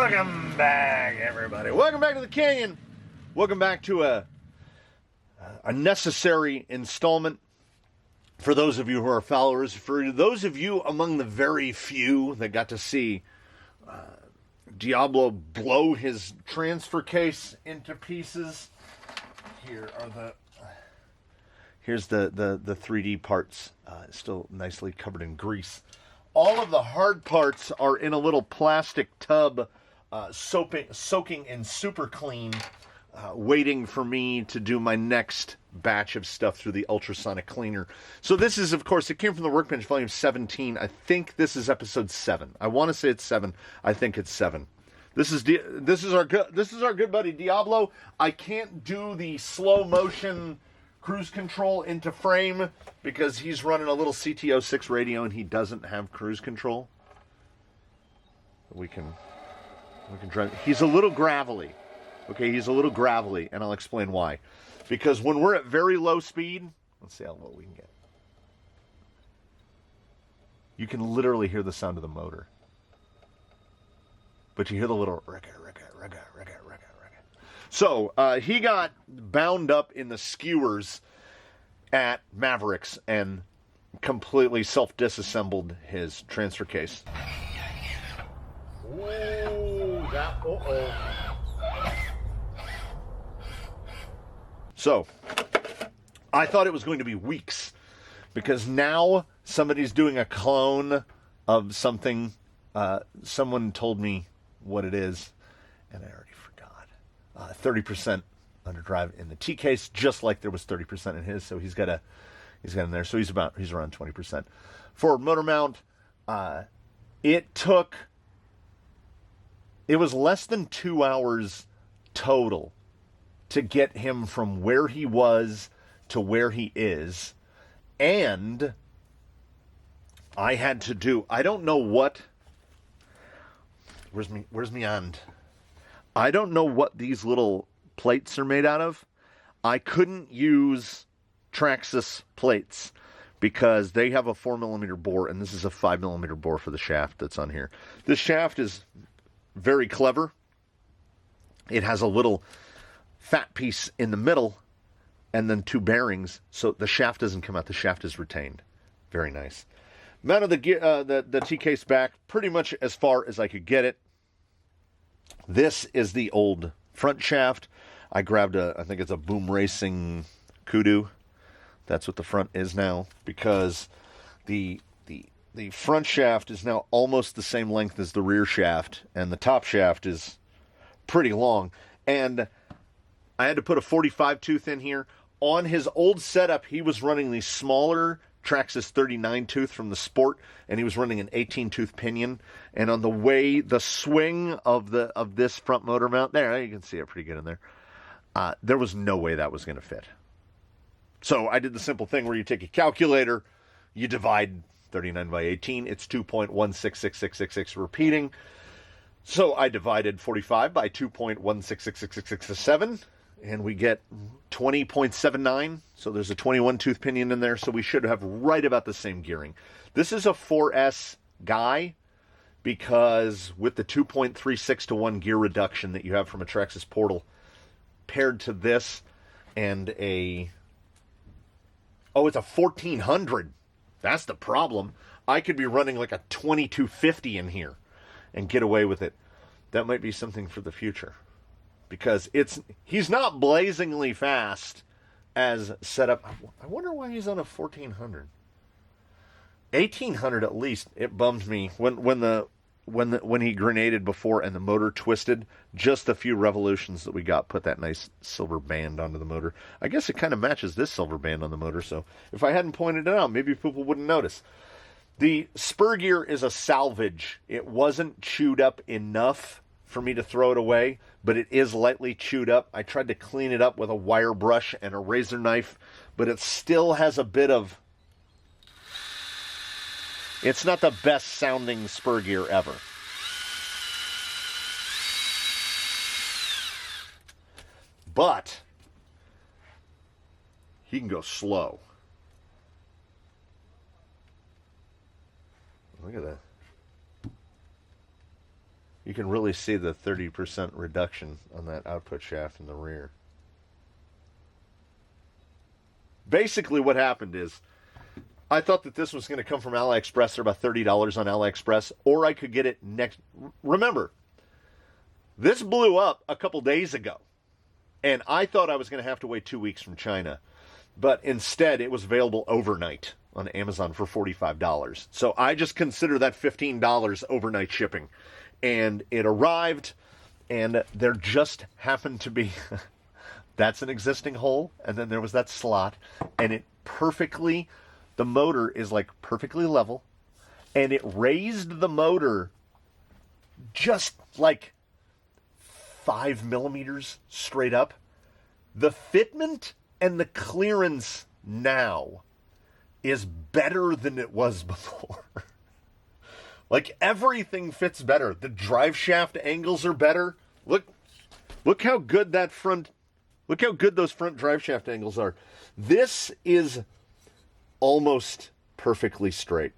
Welcome back, everybody. Welcome back to the Canyon. Welcome back to a necessary installment for those of you who are followers. For those of you among the very few that got to see Diablo blow his transfer case into pieces, here's the 3D parts, still nicely covered in grease. All of the hard parts are in a little plastic tub, soaking in super clean, waiting for me to do my next batch of stuff through the ultrasonic cleaner. So this is, of course, it came from the Workbench Vol.17. I think this is episode 7. I want to say it's 7. I think it's 7. This is our good buddy Diablo. I can't do the slow motion cruise control into frame because he's running a little CT06 radio and he doesn't have cruise control. We can drive. He's a little gravelly. Okay, he's a little gravelly, and I'll explain why. Because when we're at very low speed, let's see how low we can get. You can literally hear the sound of the motor. But you hear the little ricka. So, he got bound up in the skewers at Mavericks and completely self-disassembled his transfer case. Ooh, So, I thought it was going to be weeks, because now somebody's doing a clone of something. Someone told me what it is, and I already forgot. 30% underdrive in the T case, just like there was 30% in his. So he's got in there. So he's around 20%. For motor mount, it was less than 2 hours total to get him from where he was to where he is. And I had to do, I don't know what, where's me on? I don't know what these little plates are made out of. I couldn't use Traxxas plates because they have a 4mm bore, and this is a 5mm bore for the shaft that's on here. This shaft is very clever. It has a little fat piece in the middle and then 2 bearings, so the shaft doesn't come out. The shaft is retained. Very nice. Mounted the T-case back pretty much as far as I could get it. This is the old front shaft. I grabbed I think it's a Boom Racing Kudu. That's what the front is now, because the front shaft is now almost the same length as the rear shaft, and the top shaft is pretty long. And I had to put a 45 tooth in here. On his old setup, he was running the smaller Traxxas 39 tooth from the Sport, and he was running an 18 tooth pinion. And on the swing of this front motor mount, there you can see it pretty good in there. There was no way that was going to fit. So I did the simple thing where you take a calculator, you divide 39 by 18. It's 2.166666 repeating. So I divided 45 by 2.166667. And we get 20.79. So there's a 21 tooth pinion in there. So we should have right about the same gearing. This is a 4S guy, because with the 2.36 to 1 gear reduction that you have from a Traxxas Portal paired to this and it's a 1400. That's the problem. I could be running like a 2250 in here and get away with it. That might be something for the future. Because he's not blazingly fast as set up. I wonder why he's on a 1400. 1800 at least. It bummed me when he grenaded before and the motor twisted. Just a few revolutions that we got put that nice silver band onto the motor. I guess it kind of matches this silver band on the motor. So if I hadn't pointed it out, maybe people wouldn't notice. The spur gear is a salvage. It wasn't chewed up enough for me to throw it away, but it is lightly chewed up. I tried to clean it up with a wire brush and a razor knife, but it still has a bit of... It's not the best sounding spur gear ever. But he can go slow. Look at that. You can really see the 30% reduction on that output shaft in the rear. Basically what happened is, I thought that this was going to come from AliExpress. They're about $30 on AliExpress, or I could get it next. Remember, this blew up a couple days ago, and I thought I was going to have to wait 2 weeks from China, but instead it was available overnight on Amazon for $45. So I just consider that $15 overnight shipping, and it arrived, and there just happened to be that's an existing hole, and then there was that slot, and it perfectly. The motor is like perfectly level, and it raised the motor just like 5 millimeters straight up. The fitment and the clearance now is better than it was before. Like everything fits better. The drive shaft angles are better. Look how good look how good those front drive shaft angles are. This is almost perfectly straight.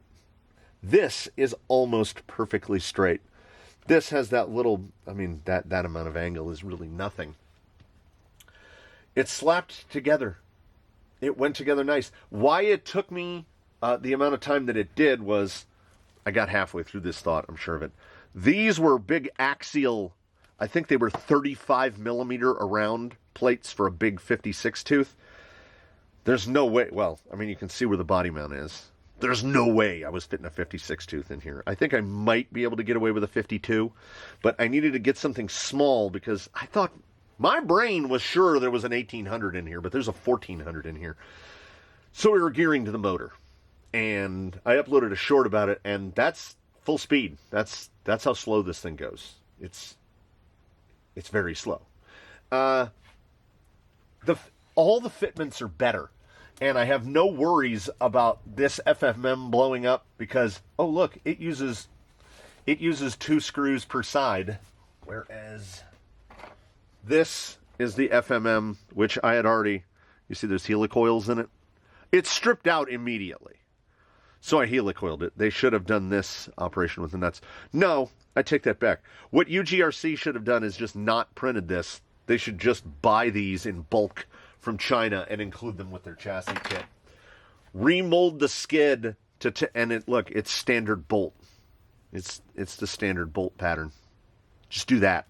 This is almost perfectly straight. This has that little, that amount of angle is really nothing. It slapped together. It went together nice. Why it took me the amount of time that it did was, I got halfway through this thought, I'm sure of it. These were big axial, I think they were 35 millimeter around plates for a big 56 tooth. There's no way, you can see where the body mount is. There's no way I was fitting a 56 tooth in here. I think I might be able to get away with a 52, but I needed to get something small because I thought, my brain was sure there was an 1800 in here, but there's a 1400 in here. So we were gearing to the motor, and I uploaded a short about it, and that's full speed. That's how slow this thing goes. It's very slow. All the fitments are better. And I have no worries about this FMM blowing up because, oh look, it uses 2 screws per side, whereas this is the FMM, which I had already, you see there's helicoils in it? It's stripped out immediately. So I helicoiled it. They should have done this operation with the nuts. No, I take that back. What UGRC should have done is just not printed this. They should just buy these in bulk from China and include them with their chassis kit. Remold the skid it's standard bolt. It's the standard bolt pattern. Just do that.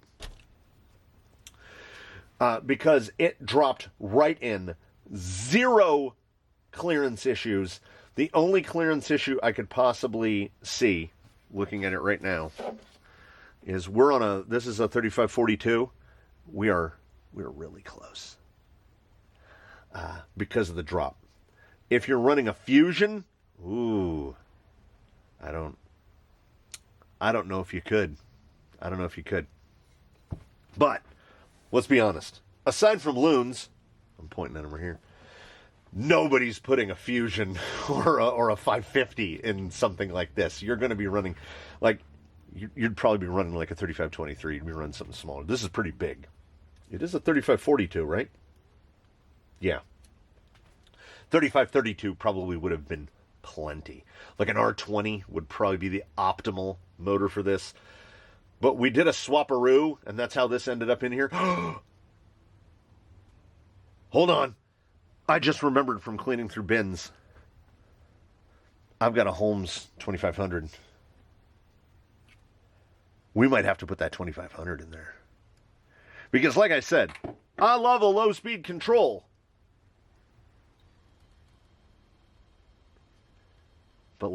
Because it dropped right in. 0 clearance issues. The only clearance issue I could possibly see, looking at it right now, is this is a 3542. We are really close. Because of the drop. If you're running a Fusion, I don't know if you could. But let's be honest. Aside from loons, I'm pointing at them right here. Nobody's putting a Fusion or a 550 in something like this. You're going to be running you'd probably be running like a 3523. You'd be running something smaller. This is pretty big. It is a 3542, right? Yeah. 3532 probably would have been plenty. Like an R20 would probably be the optimal motor for this. But we did a swapperoo, and that's how this ended up in here. Hold on. I just remembered from cleaning through bins. I've got a Holmes 2500. We might have to put that 2500 in there. Because like I said, I love a low-speed control. But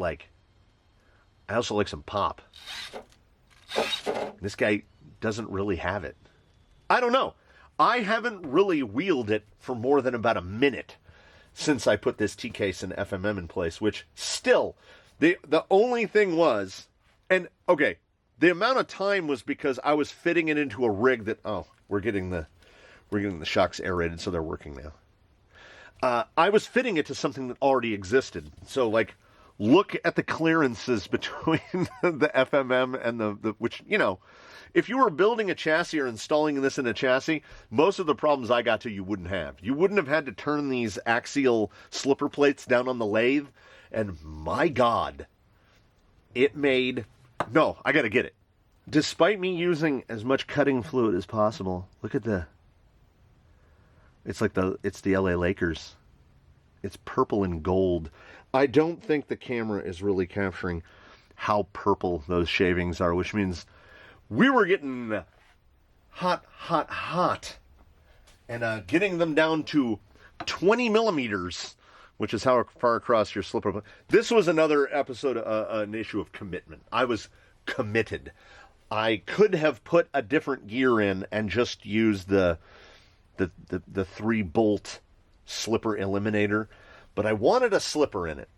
I also like some pop. This guy doesn't really have it. I don't know. I haven't really wheeled it for more than about a minute since I put this T-case and FMM in place, which still, the only thing was, and okay, the amount of time was because I was fitting it into a rig that, we're getting the shocks aerated, so they're working now. I was fitting it to something that already existed. So look at the clearances between the FMM and which, if you were building a chassis or installing this in a chassis, most of the problems I got to you wouldn't have. You wouldn't have had to turn these axial slipper plates down on the lathe. And my God, I got to get it. despite me using as much cutting fluid as possible, look at it's the LA Lakers. It's purple and gold. I don't think the camera is really capturing how purple those shavings are, which means we were getting hot, and getting them down to 20 millimeters, which is how far across your slipper. This was another episode, an issue of commitment. I was committed. I could have put a different gear in and just used the 3-bolt slipper eliminator, but I wanted a slipper in it,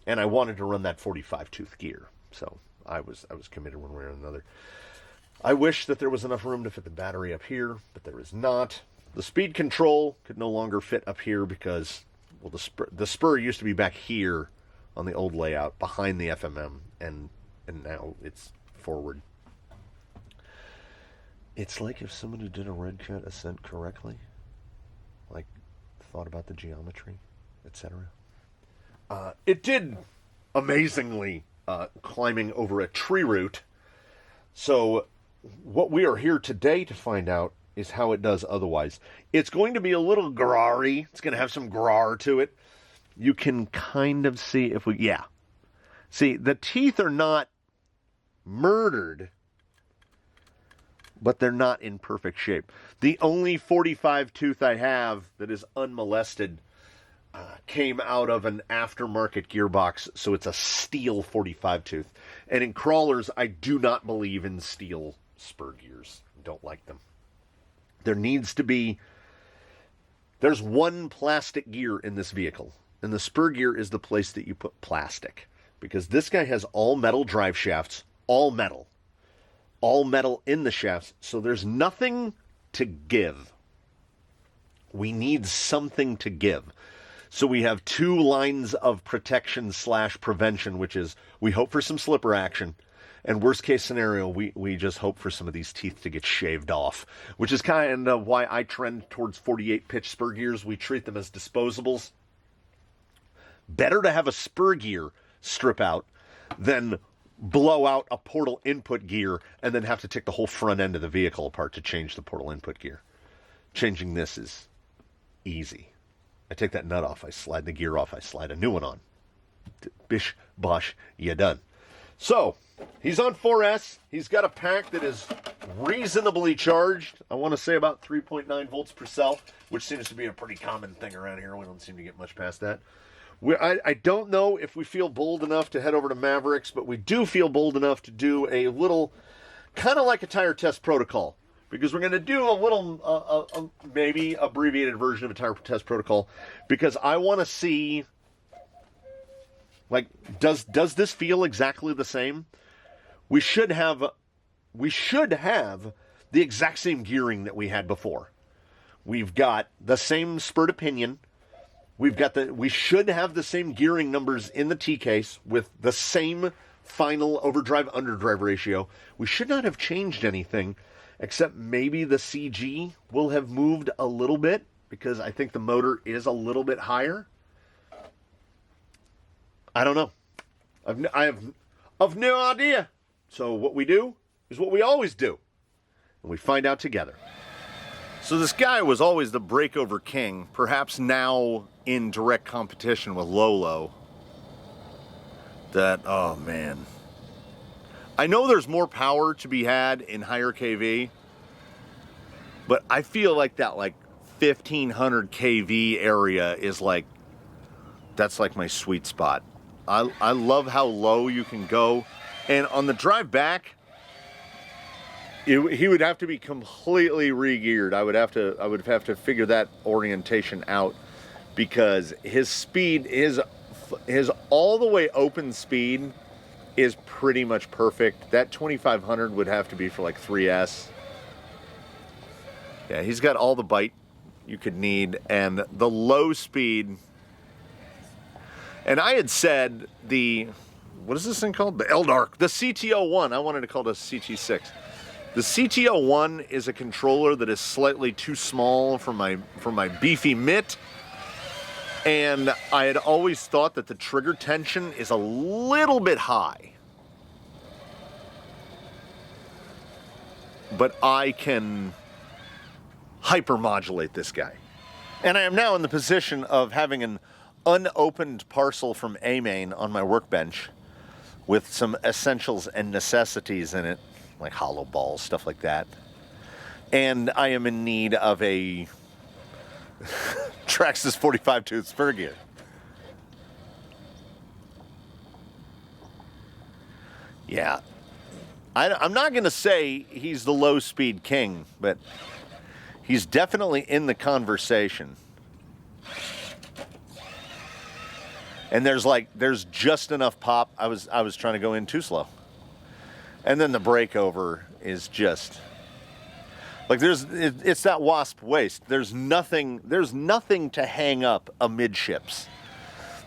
and I wanted to run that 45-tooth gear. So I was committed one way or another. I wish that there was enough room to fit the battery up here, but there is not. The speed control could no longer fit up here because, well, the spur used to be back here on the old layout behind the FMM, and now it's forward. It's like if somebody did a red cat ascent correctly, like thought about the geometry, etc. It did amazingly climbing over a tree root. So what we are here today to find out is how it does otherwise. It's going to be a little grarry. It's going to have some grar to it. You can kind of see if we, yeah. See, the teeth are not murdered, but they're not in perfect shape. The only 45 tooth I have that is unmolested came out of an aftermarket gearbox, so it's a steel 45 tooth. And in crawlers, I do not believe in steel spur gears. Don't like them. There needs to be, there's one plastic gear in this vehicle, and the spur gear is the place that you put plastic, because this guy has all metal drive shafts, all metal in the shafts, so there's nothing to give. We need something to give. So we have two lines of protection / prevention, which is we hope for some slipper action, and worst case scenario, we just hope for some of these teeth to get shaved off, which is kind of why I trend towards 48 pitch spur gears. We treat them as disposables. Better to have a spur gear strip out than blow out a portal input gear and then have to take the whole front end of the vehicle apart to change the portal input gear. Changing this is easy. I take that nut off, I slide the gear off, I slide a new one on. Bish, bosh, you done. So, he's on 4S. He's got a pack that is reasonably charged. I want to say about 3.9 volts per cell, which seems to be a pretty common thing around here. We don't seem to get much past that. I don't know if we feel bold enough to head over to Mavericks, but we do feel bold enough to do a little, kind of like a tire test protocol, because we're going to do a little, maybe abbreviated version of a tire test protocol, because I want to see, like, does this feel exactly the same? We should have the exact same gearing that we had before. We've got the same spur to pinion. We should have the same gearing numbers in the T-case with the same final overdrive underdrive ratio. We should not have changed anything, except maybe the CG will have moved a little bit, because I think the motor is a little bit higher. I don't know. I have no idea. So what we do is what we always do, and we find out together. So this guy was always the breakover king, perhaps now in direct competition with Lolo. Oh man. I know there's more power to be had in higher KV, but I feel like that 1500 KV area is that's like my sweet spot. I love how low you can go, and on the drive back, he would have to be completely re-geared. I would have to figure that orientation out, because his speed, his all the way open speed is pretty much perfect. That 2500 would have to be for 3S. Yeah, he's got all the bite you could need, and the low speed. And I had said what is this thing called? The Eldark, the CTO1. I wanted to call it a CT6. The CTO1 is a controller that is slightly too small for my beefy mitt, and I had always thought that the trigger tension is a little bit high. but I can hypermodulate this guy. And I am now in the position of having an unopened parcel from A-Main on my workbench with some essentials and necessities in it, like hollow balls, stuff like that. And I am in need of a Traxxas 45-tooth spur gear. Yeah. I'm not going to say he's the low-speed king, but he's definitely in the conversation. And there's just enough pop. I was trying to go in too slow. And then the breakover is just like it's that wasp waist. There's nothing to hang up amidships.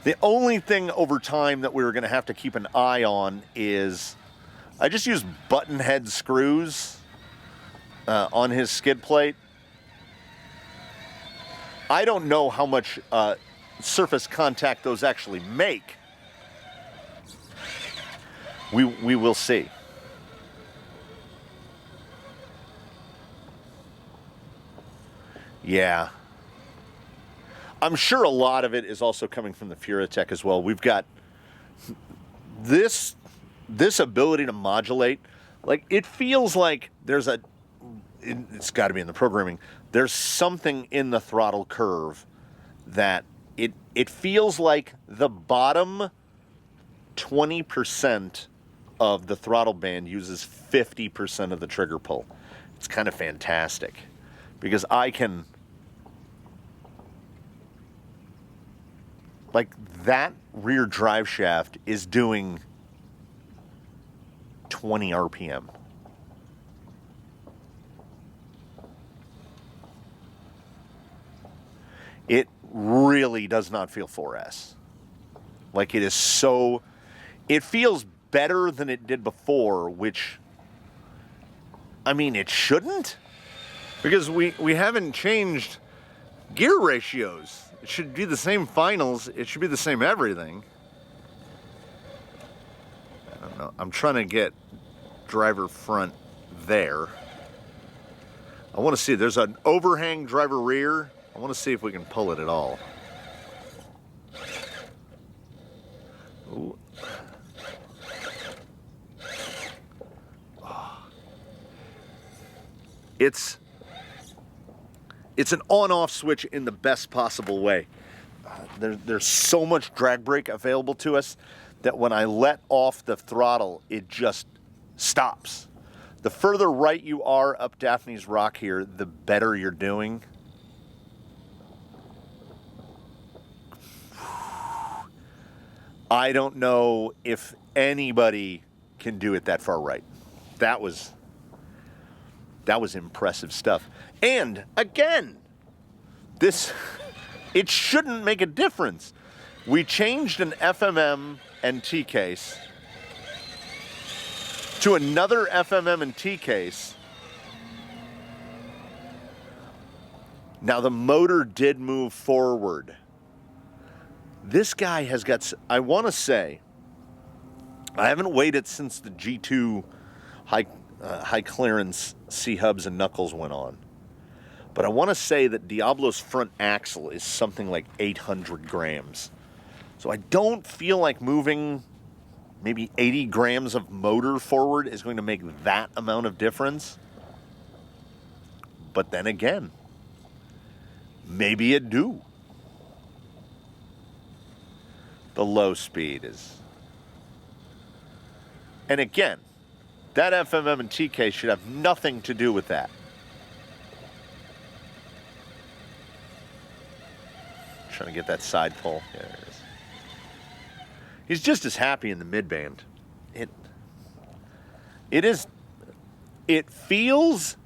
The only thing over time that we were going to have to keep an eye on is I just used button head screws on his skid plate. I don't know how much surface contact those actually make. We will see. Yeah. I'm sure a lot of it is also coming from the Furatech as well. We've got this ability to modulate. Like, it feels like it's got to be in the programming. There's something in the throttle curve that it feels like the bottom 20% of the throttle band uses 50% of the trigger pull. It's kind of fantastic because I can, like, that rear drive shaft is doing 20 RPM. It really does not feel 4S. Like, it is so... It feels better than it did before, which... I mean, it shouldn't. Because we haven't changed gear ratios. It should be the same finals. It should be the same everything. I don't know. I'm trying to get driver front there. I want to see. There's an overhang driver rear. I want to see if we can pull it at all. Ooh. Oh. It's an on-off switch in the best possible way. There's so much drag brake available to us that when I let off the throttle, it just stops. The further right you are up Daphne's Rock here, the better you're doing. I don't know if anybody can do it that far right. That was impressive stuff. And again, it shouldn't make a difference. We changed an FMM and T case to another FMM and T case. Now the motor did move forward. This guy has got, I want to say, I haven't weighed it since the G2 high clearance C-hubs and knuckles went on. But I want to say that Diablo's front axle is something like 800 grams. So I don't feel like moving maybe 80 grams of motor forward is going to make that amount of difference. But then again, maybe it do. The low speed is... And again, that FMM and TK should have nothing to do with that. Trying to get that side pull. Yeah, there it is. He's just as happy in the mid-band. It feels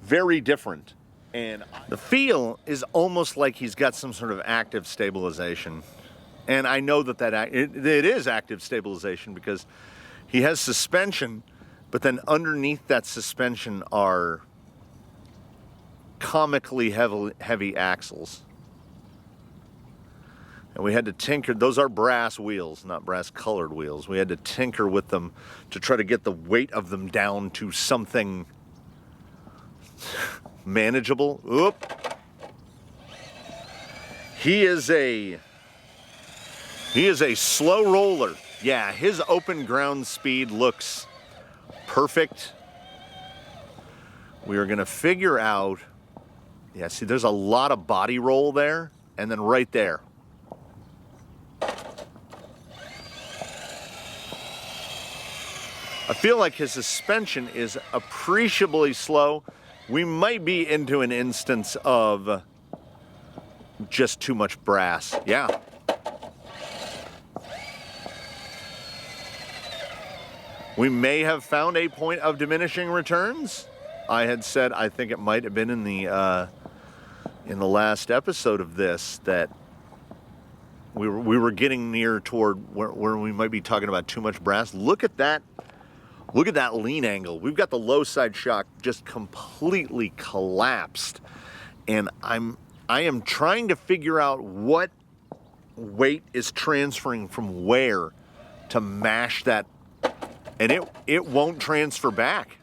very different. And the feel is almost like he's got some sort of active stabilization. And I know that it is active stabilization because he has suspension, but then underneath that suspension are comically heavy axles. And we had to tinker. Those are brass wheels, not brass colored wheels. We had to tinker with them to try to get the weight of them down to something manageable. Oop. He is a slow roller. Yeah, his open ground speed looks perfect. We are going to figure out, yeah, see, there's a lot of body roll there, and then right there. I feel like his suspension is appreciably slow. We might be into an instance of just too much brass. Yeah. We may have found a point of diminishing returns. I had said, I think it might have been in the last episode of this, that we were getting near toward where we might be talking about too much brass. Look at that lean angle. We've got the low side shock just completely collapsed, and I am trying to figure out what weight is transferring from where to mash that, and it won't transfer back.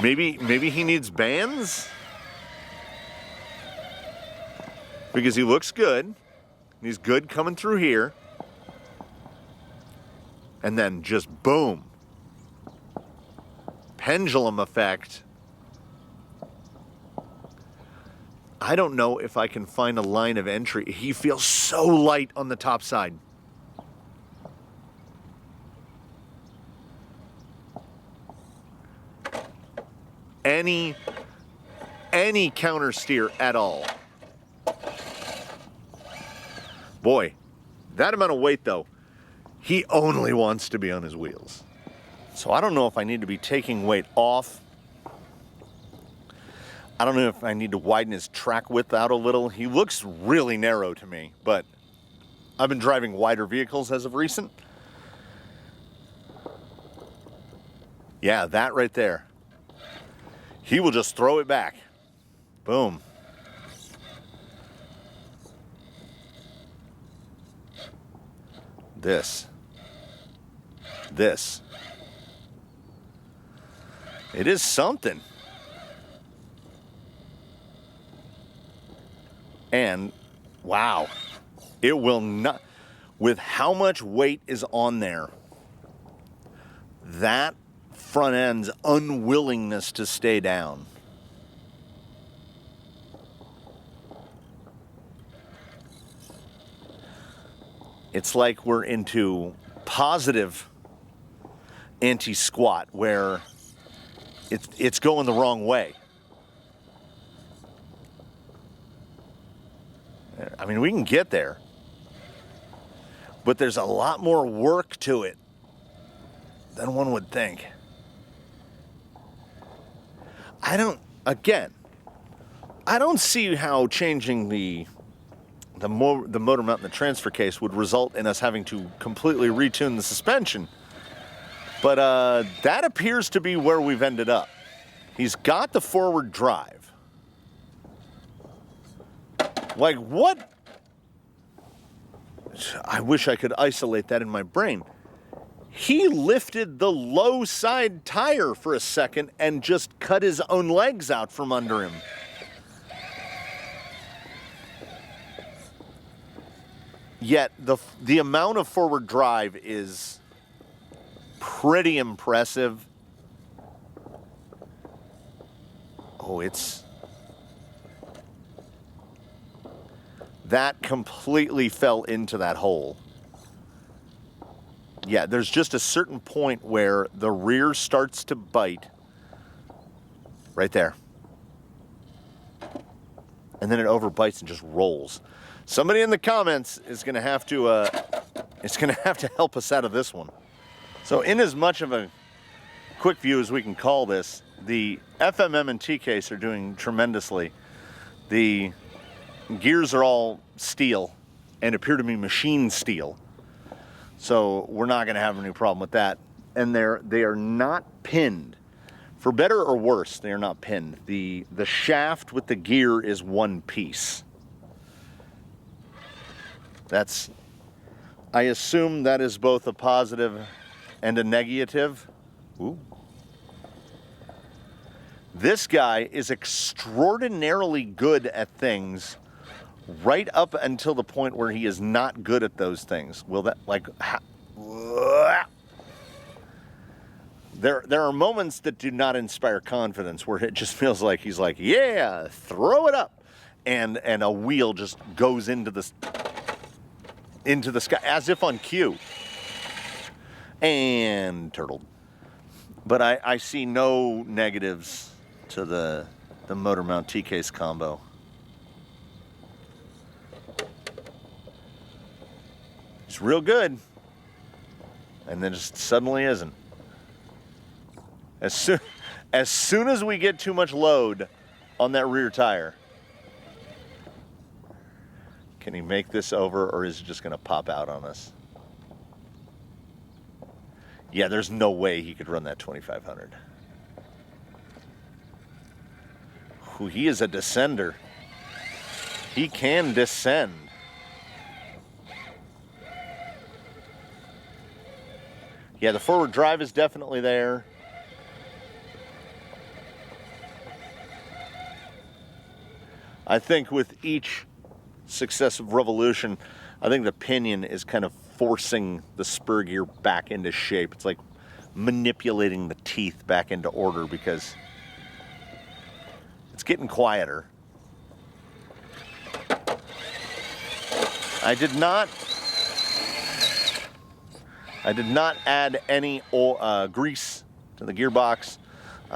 Maybe he needs bands? Because he looks good. He's good coming through here. And then just boom. Pendulum effect. I don't know if I can find a line of entry. He feels so light on the top side. Any counter steer at all. Boy, that amount of weight though, he only wants to be on his wheels. So I don't know if I need to be taking weight off. I don't know if I need to widen his track width out a little. He looks really narrow to me, but I've been driving wider vehicles as of recent. Yeah, that right there. He will just throw it back. Boom. This. It is something. And wow, it will not, with how much weight is on there, that front end's unwillingness to stay down. It's like we're into positive anti-squat where it's going the wrong way. I mean, we can get there, but there's a lot more work to it than one would think. I don't see how changing the motor mount and the transfer case would result in us having to completely retune the suspension. But that appears to be where we've ended up. He's got the forward drive. Like what? I wish I could isolate that in my brain. He lifted the low side tire for a second and just cut his own legs out from under him. Yet the amount of forward drive is pretty impressive. Oh, that completely fell into that hole. Yeah, there's just a certain point where the rear starts to bite. Right there. And then it overbites and just rolls. Somebody in the comments is going to have to help us out of this one. So in as much of a quick view as we can call this, the FMM and T case are doing tremendously. The gears are all steel and appear to be machine steel. So we're not going to have any problem with that. And they are not pinned. For better or worse, they are not pinned. The shaft with the gear is one piece. I assume that is both a positive and a negative. Ooh. This guy is extraordinarily good at things right up until the point where he is not good at those things. Will that, like, there are moments that do not inspire confidence where it just feels like he's like, yeah, throw it up. And a wheel just goes into the sky as if on cue. And turtled. But I see no negatives to the motor mount T-case combo. It's real good. And then just suddenly isn't. As soon as we get too much load on that rear tire, can he make this over, or is it just going to pop out on us? Yeah, there's no way he could run that 2500. Ooh, he is a descender. He can descend. Yeah, the forward drive is definitely there. I think with each successive revolution, I think the pinion is kind of forcing the spur gear back into shape. It's like manipulating the teeth back into order because it's getting quieter. I did not add any grease to the gearbox.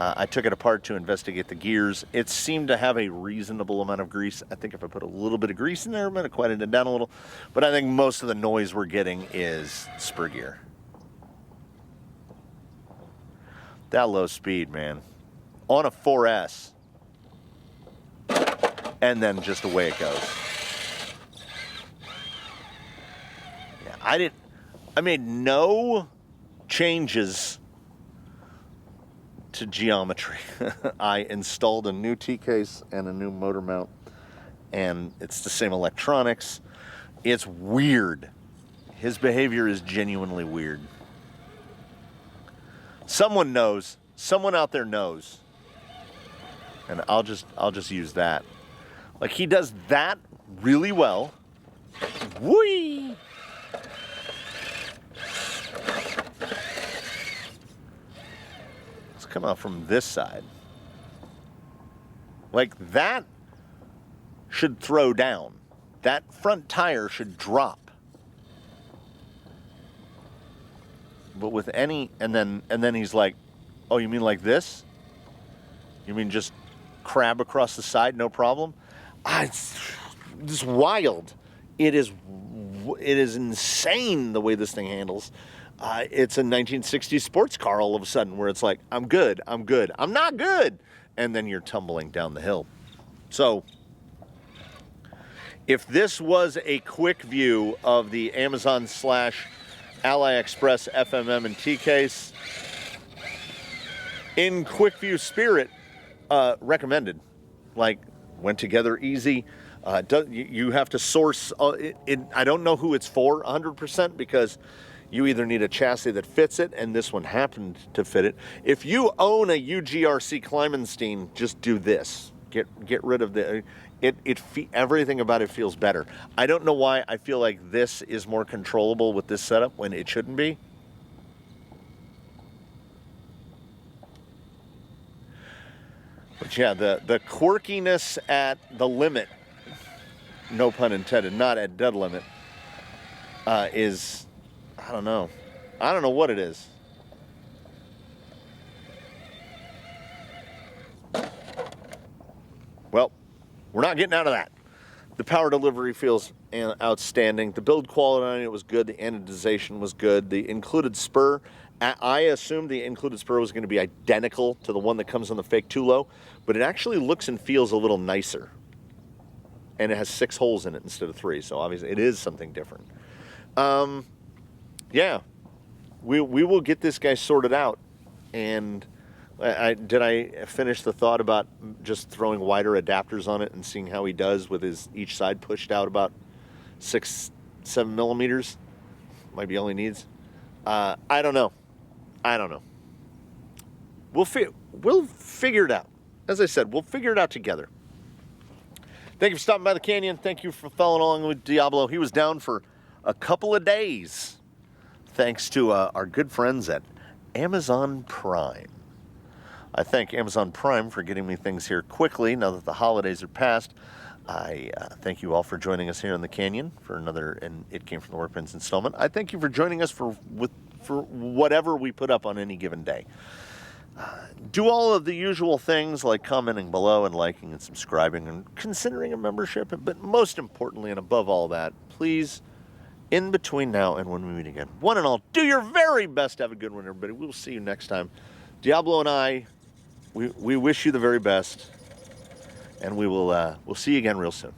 I took it apart to investigate the gears. It seemed to have a reasonable amount of grease. I think if I put a little bit of grease in there, I might have quieted it down a little. But I think most of the noise we're getting is spur gear. That low speed, man. On a 4S. And then just away it goes. Yeah, I made no changes to geometry. I installed a new T-case and a new motor mount, and it's the same electronics. It's weird. His behavior is genuinely weird. Someone knows. Someone out there knows. And I'll just use that. Like, he does that really well. Whee! Come out from this side. Like, that should throw down. That front tire should drop. But with any, and then he's like, oh, you mean like this? You mean just crab across the side, no problem? It's just wild. It is insane the way this thing handles. It's a 1960s sports car all of a sudden where it's like, I'm good, I'm not good. And then you're tumbling down the hill. So if this was a quick view of the Amazon / AliExpress FMM and T-case, in quick view spirit, recommended. Like, went together easy. You have to source, I don't know who it's for 100% because you either need a chassis that fits it, and this one happened to fit it. If you own a UGRC Kleimenstein, just do this. Get rid of the... everything about it feels better. I don't know why I feel like this is more controllable with this setup when it shouldn't be. But yeah, the quirkiness at the limit, no pun intended, not at dead limit, is... I don't know. I don't know what it is. Well, we're not getting out of that. The power delivery feels outstanding. The build quality on it was good. The anodization was good. The included spur, I assumed the included spur was going to be identical to the one that comes on the fake Tulo, but it actually looks and feels a little nicer. And it has 6 holes in it instead of 3, so obviously it is something different. Yeah, we will get this guy sorted out. And did I finish the thought about just throwing wider adapters on it and seeing how he does with his each side pushed out about 6-7 millimeters? Might be all he needs. I don't know. we'll figure it out. As I said, we'll figure it out together. Thank you for stopping by the canyon. Thank you for following along with Diablo. He was down for a couple of days, thanks to our good friends at Amazon Prime. I thank Amazon Prime for getting me things here quickly now that the holidays are past. I thank you all for joining us here in the canyon for another and It Came From the Workbench installment. I thank you for joining us for whatever we put up on any given day. Do all of the usual things like commenting below and liking and subscribing and considering a membership. But most importantly and above all that, please, in between now and when we meet again, one and all, do your very best to have a good one, everybody. We'll see you next time. Diablo and I, we wish you the very best, and we'll see you again real soon.